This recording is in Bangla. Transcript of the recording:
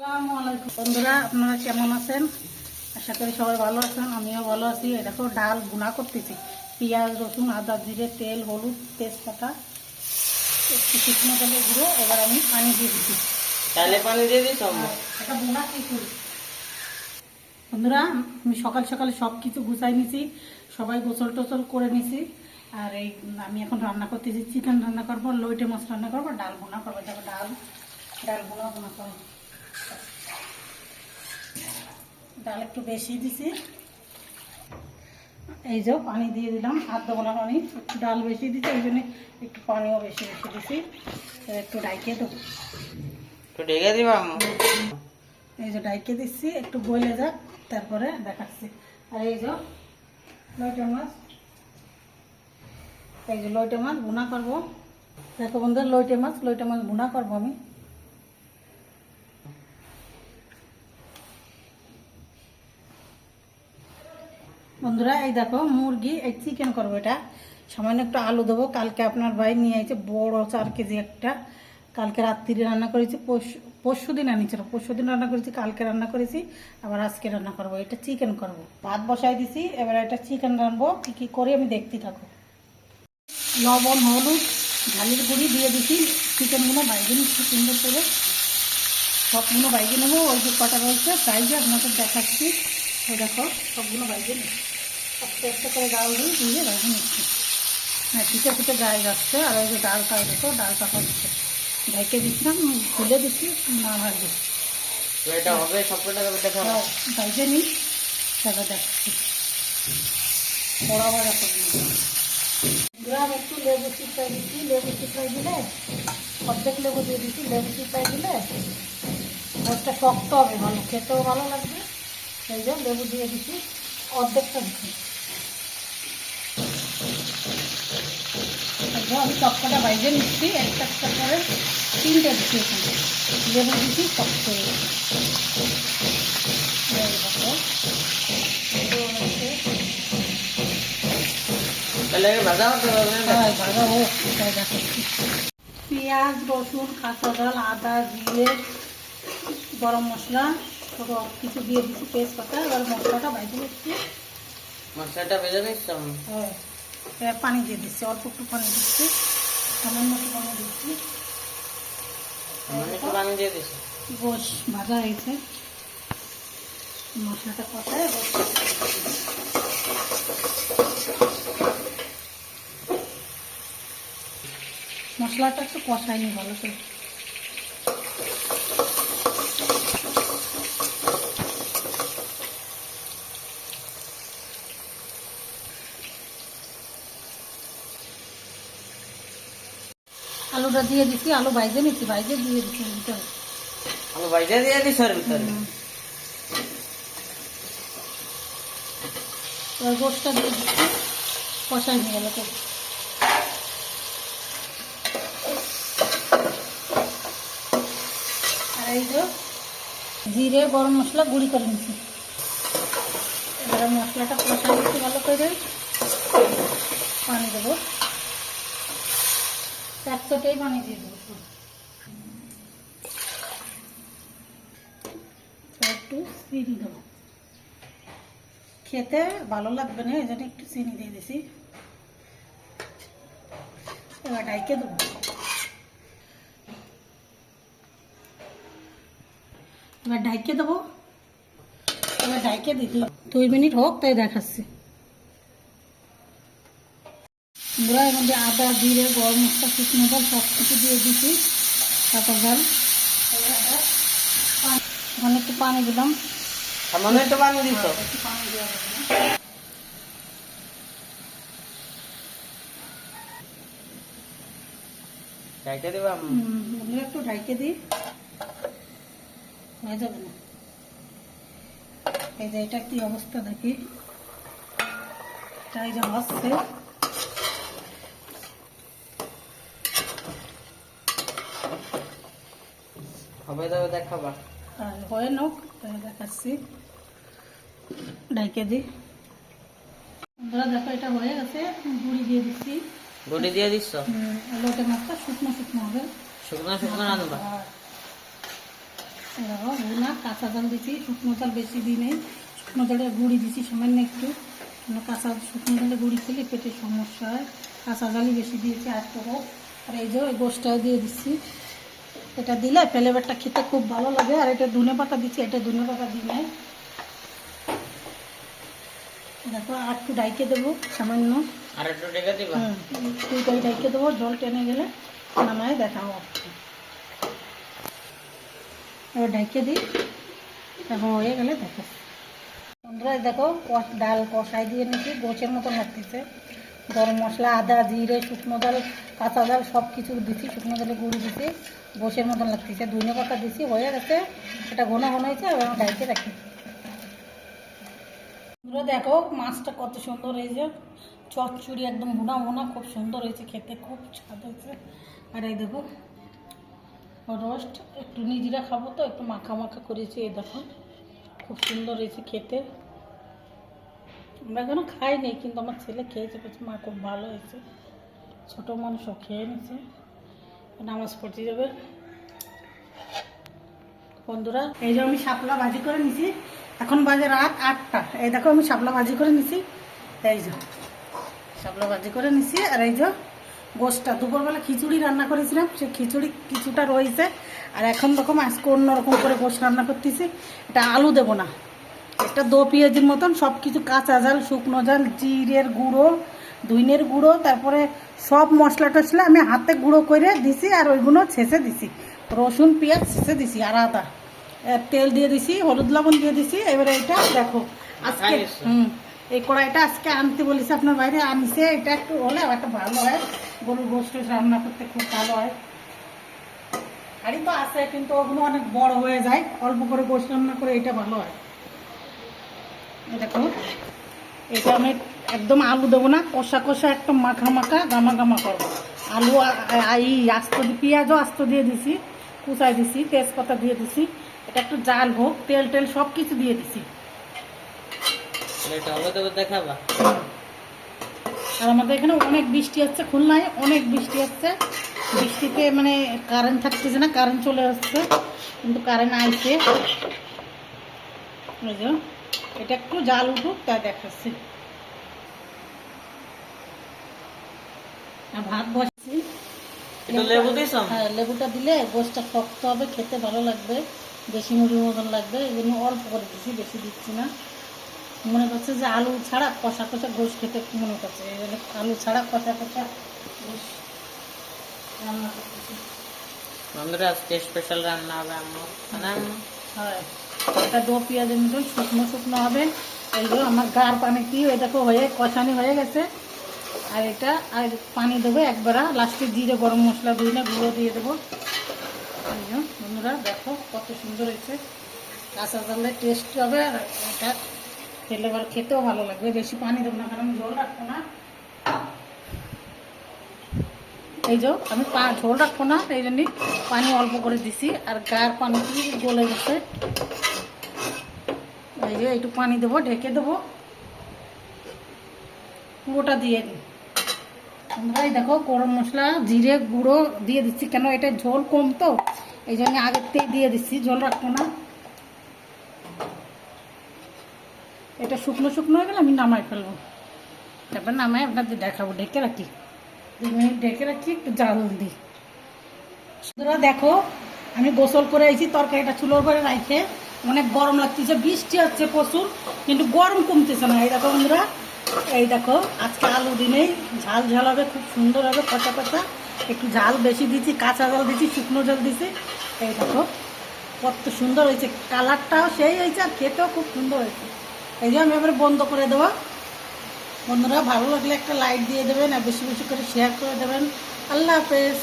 আসসালামু আলাইকুম বন্ধুরা, আপনারা কেমন আছেন? আশা করি সবাই ভালো আছেন। আমিও ভালো আছি। দেখো ডাল ভুনা করতেছি। পেঁয়াজ, রসুন, আদা, জিরে, তেল, হলুদ, তেজপাতা, একটু শুকনো তেলের গুঁড়ো। এবার আমি পানি দিয়ে দিচ্ছি। ডালে পানি দিয়ে দিস। এটা ভুনা কি করি বন্ধুরা, আমি সকাল সকালে সব কিছু গুছাই নিছি, সবাই গোসল টোসল করে নিছি। আর এই আমি এখন রান্না করতেছি, চিকেন রান্না করবো, লইটে মাছ রান্না করবো, ডাল ভুনা করবো। দেখো ডাল ভুনা করবো। ডাল একটু বেশি দিছি, এই যে পানি দিয়ে দিলাম, হাত দেবো না পানি, একটু ডাল বেশি দিচ্ছি ওই জন্য একটু পানিও বেশি দিছি। একটু ডাইকে দেবো, একটু ঢেকে দিবা। এই যে ডাইকে দিচ্ছি, একটু গলে যাক, তারপরে দেখাচ্ছি। আর এই যে লইটে মাছ, এই যে লইটে মাছ ভুনা করবো। দেখো বন্ধু, লইটে মাছ ভুনা করবো আমি। বন্ধুরা এই দেখো মুরগি, এই চিকেন করবো। এটা সামান্য একটু আলু দেবো। কালকে আপনার ভাই নিয়ে আইছে বড় 4 কেজি একটা, কালকে রাত্রিরে রান্না করেছি, পরশু দিন আনিছিল, পরশু দিন রান্না করেছি, কালকে রান্না করেছি, আবার আজকে রান্না করবো। এটা চিকেন করব। ভাত বসাই দিছি, এবার এটা চিকেন রানবো। কী কী করি আমি দেখতে থাকো। লবণ, হলুদ, ঝালের গুঁড়ি দিয়ে দিছি। চিকেনগুলো বাইরে নিচ্ছি সুন্দর করে, সবগুলো বাইরে নেবো। ওই যে কটা রয়েছে সাইজে আপনাদের দেখাচ্ছি, ওই দেখো সবগুলো বাইরে নেব। একটা একটা করে ডাল দিয়ে বাইরে নিচ্ছি। হ্যাঁ, পিঠে পিঠে গায়ে যাচ্ছে। আর ওই যে ডালটা দেখো, ডালটা হচ্ছে, ঢেকে দিচ্ছিলাম, খুলে দিচ্ছি, না ভাজবে এটা হবে সবকটা দেখা। বাইরে নিই, তারপর দেখাচ্ছি। বড়া ভাজা করে গ্রাম একটু লেবু চিপাই দিচ্ছি। লেবু চিপাই দিলে, অর্ধেক লেবু দিয়ে দিচ্ছি। লেবু চিপাই দিলে মাছটা শক্ত হবে, ভালো খেতেও ভালো লাগবে। সেই জন্য লেবু দিয়ে দিচ্ছি, অর্ধেকটা দিচ্ছি। আমি সবকটা বাইরে নিচ্ছি, একটা একটা করে 3টে দিচ্ছি। এখানে লেবু দিচ্ছি শক্ত হয়ে গেছে। ভাজা হোক, সেটাই দেখাচ্ছি। পেঁয়াজ, রসুন, কাঁচা ডাল, আদা, জিরে, গরম মশলা সব কিছু দিয়ে দিচ্ছি, তেজপাতা। এবার মশলাটা বাইরে দিচ্ছি। মশলাটা ভেজে নিচ্ছ? হ্যাঁ, এবার পানি দিয়ে দিচ্ছি, অল্প একটু পানি দিচ্ছি, সামান্য একটু পানি দিচ্ছি। পানি দিয়ে দিচ্ছি। গোশ ভাজা হয়েছে, মশলাটা কষায় মশলাটা একটু কষায়নি ভালো করে। আলুটা দিয়ে দিচ্ছি, আলু ভাইজে নিচ্ছি, ভাইজে দিয়ে দিচ্ছি ভিতরে। আলু ভাইজে দিয়ে দিস ওর ভিতরে। এবার গোশটা দিয়ে দিচ্ছি, কষাই নিয়ে গেল তো। আর এই যে জিরে, গরম মশলা গুঁড়ি করে নিচ্ছি। এবার মশলাটা কষাই দিচ্ছি ভালো করে, পানি দেবো, একসাথেই পানি দিয়ে দেবো। একটু চিনি দেবো, খেতে ভালো লাগবে না, এই জন্য একটু চিনি দিয়ে দিছি। এবার ঢাইকে দেবো। এবার ঢাইকে দেবো, এবার ঢাইকে দিচ্ছি 2 মিনিট হোক, তাই দেখাচ্ছি। আমরা এর মধ্যে আদা, জিরে, গরম মশলা, শুকনো ডাল সব কিছু দিয়ে দিচ্ছি, তারপর ডাল। ওখানে একটু পানি দিলাম, সামান্য একটু পানি দিচ্ছ? একটু পানি দেওয়া যাবে না। ঢাইকে দিবা? একটু ঢাইকে দিই, হয়ে যাবে না। এই যে এটা কি অবস্থা দেখি, এই যে হচ্ছে। হবে তবে দেখাবা। আর হয়ে নোক, তাই দেখাচ্ছি। ঢাইকে দিই। বন্ধুরা দেখো, এটা হয়ে গেছে, গুঁড়ি দিয়ে দিচ্ছি। গুঁড়ি দিয়ে দিচ্ছ? লোটে মাছটা শুকনো শুকনো হবে, শুকনো শুকনো রান্না। দেখো ভুনা কাঁচা জাল দিচ্ছি, শুকনো জাল বেশি দিই নেই, শুকনো জালে গুঁড়ি দিচ্ছি সামান্য একটু, কাঁচা শুকনো জালে গুঁড়ি খেলে পেটের সমস্যা হয়, কাঁচা জালই বেশি দিয়েছি আর তো হোক। আর এই যে ওই গোষ্ঠটাও দিয়ে দিচ্ছি, এটা দিলে ফ্লেভারটা খেতে খুব ভালো লাগে। আর এটা ধনে পাতা দিচ্ছি, এটা ধনে পাতা দিই নাই। দেখো আর একটু ডাইকে দেবো সামান্য, আর একটু ডেকে দিবা। দুইটাই ডাইকে দেবো, জল টেনে গেলে নামায় দেখাবো। এবার ডাইকে দিই, এখন হয়ে গেলে দেখো বন্ধুরা। দেখো ডাল কষাই দিয়ে নিচ্ছি, গোছের মতো লাগতেছে। গরম মশলা, আদা, জিরে, শুকনো ডাল, কাঁচা ডাল সব কিছু দিচ্ছি, শুকনো ডালে গুঁড়ি দিচ্ছি, গোছের মতন লাগতেছে। ধনে পাতা দিচ্ছি, হয়ে গেছে, এটা ঘন ঘন হয়েছে। এবার আমি ডাইকে রাখি। বন্ধুরা দেখো মাছটা কত সুন্দর হয়েছে, চচ্চড়ি একদম ভুনা ভুনা, খুব সুন্দর হয়েছে, খেতে খুব স্বাদ হয়েছে। আর এই দেখো রোস্ট, একটু নিজেরা খাবো তো একটু মাখা মাখা করেছি। এই দেখো খুব সুন্দর হয়েছে খেতে। আমরা এখনো খাইনি, কিন্তু আমার ছেলে খেয়েছে, বলছে মা খুব ভালো হয়েছে। ছোটো মানুষও খেয়ে নিছে, নামাজ পড়তে যাবে। বন্ধুরা এই যে আমি শাপলা ভাজি করে নিছি, এখন বাজে রাত 8টা। এই দেখো আমি শাপলা ভাজি করে নিছি, এই যে শাপলা ভাজি করে নিছি। আর এই যে গোশটা দুপুরবেলা খিচুড়ি রান্না করেছিলাম, সে খিচুড়ি কিছুটা রয়েছে। আর এখন দেখো আজকে অন্যরকম করে গোশ রান্না করতেছি। এটা আলু দেবো না, একটা দো পেঁয়াজির মতন সব কিছু, কাঁচা ঝাল, শুকনো ঝাল, জিরের গুঁড়ো, ধইনের গুঁড়ো, তারপরে সব মশলা টশলা আমি হাতে গুঁড়ো করে দিছি। আর ওইগুলো ছেঁচে দিছি, রসুন পেঁয়াজ ছেঁচে দিছি, আর আদা, তেল দিয়ে দিছি, হলুদ লবণ দিয়ে দিছি। এবারে এটা দেখো আজকে এই কড়াইটা আজকে আনতে বলেছে আপনার বাইরে, আনছে। এটা একটু হলে একটা ভালো হয়, গরুর গোশত রান্না করতে খুব ভালো হয়। হাঁড়ি তো আছে, কিন্তু ওগুলো অনেক বড় হয়ে যায়, অল্প করে গোশত রান্না করে এটা ভালো হয়। দেখো এটা আমি একদম আলু দেবো না, কষা কষা একদম মাখা মাখা গামা গামা করবো। আলু এই আস্ত পেঁয়াজও আস্ত দিয়ে দিছি, কুচাই দিছি, তেজপাতা দিয়ে দিছি। এটা একটু জাল হোক, তেল টেল সব কিছু দিয়ে দিছি। দেখাবা। আর আমাদের এখানে অনেক বৃষ্টি হচ্ছে, খুলনায় অনেক বৃষ্টি হচ্ছে। বৃষ্টিতে মানে কারেন্ট থাকতেছে না, কারেন্ট চলে আসছে, কিন্তু কারেন্ট আইছে। এটা একটু জাল উঠুক তাই দেখাচ্ছি। আর ভাত বসছি, হ্যাঁ লেবুটা দিলে গোশটা শক্ত হবে, খেতে ভালো লাগবে, বেশি মুড়ির মতন লাগবে। এগুলো অল্প করে দিচ্ছি, বেশি দিচ্ছি না। মনে করছে যে আলু ছাড়া কষা কষা গোশ খেতে মনে করছে, আলু ছাড়া কষা কষা গোশ রান্না করতেছি। বন্ধুরা আজকে স্পেশাল রান্না হবে হ্যাঁ, এটা দো পেঁয়াজের মতন শুকনো শুকনো হবে। এইগুলো আমার গার পানি কি ওই দেখো হয়ে কষানি হয়ে গেছে। আর এটা আর পানি দেবো একবার, লাস্টে জিরে গরম মশলা দিই না, গুঁড়ো দিয়ে দেবো। বন্ধুরা দেখো কত সুন্দর হয়েছে, কাঁচা জালের টেস্ট হবে। আর এটা খেলে এবার খেতেও ভালো লাগবে। বেশি পানি দেবো না, কারণ ঝোল রাখবো না। এই যে আমি ঝোল রাখবো না, এই জন্যই পানি অল্প করে দিছি। আর গার পানি গলে গেছে, এই যে একটু পানি দেবো, ঢেকে দেবো, পুরোটা দিয়ে দিই। আমরা এই দেখো গরম মশলা, জিরে গুঁড়ো দিয়ে দিচ্ছি, কেন এটা ঝোল কম তো এই জন্য আগের থেকে দিয়ে দিচ্ছি, ঝোল রাখবো না। এটা শুকনো শুকনো হয়ে গেলে আমি নামাই ফেলবো, তারপর নামাই আপনাদের দেখাবো। ঢেকে রাখি, 2 মিনিট ঢেকে রাখি, একটু জাল দিই। বন্ধুরা দেখো আমি গোসল করে আইছি, তরকারিটা চুলোর করে রাখে, অনেক গরম লাগতেছে, বৃষ্টি হচ্ছে প্রচুর, কিন্তু গরম কমতেছে না। এই দেখো বন্ধুরা, এই দেখো আজকে আলু দিনেই ঝাল ঝাল হবে, খুব সুন্দর হবে, কচা কচা। একটু ঝাল বেশি দিচ্ছি, কাঁচা ঝাল দিচ্ছি, শুকনো ঝাল দিচ্ছি। এই দেখো কত সুন্দর হয়েছে, কালারটাও সেই হয়েছে, আর খেতেও খুব সুন্দর হয়েছে। এই যে আমি এবারে বন্ধ করে দেবো। বন্ধুরা ভালো লাগলে একটা লাইক দিয়ে দেবেন, আর বেশি বেশি করে শেয়ার করে দেবেন। আল্লাহ হাফেজ।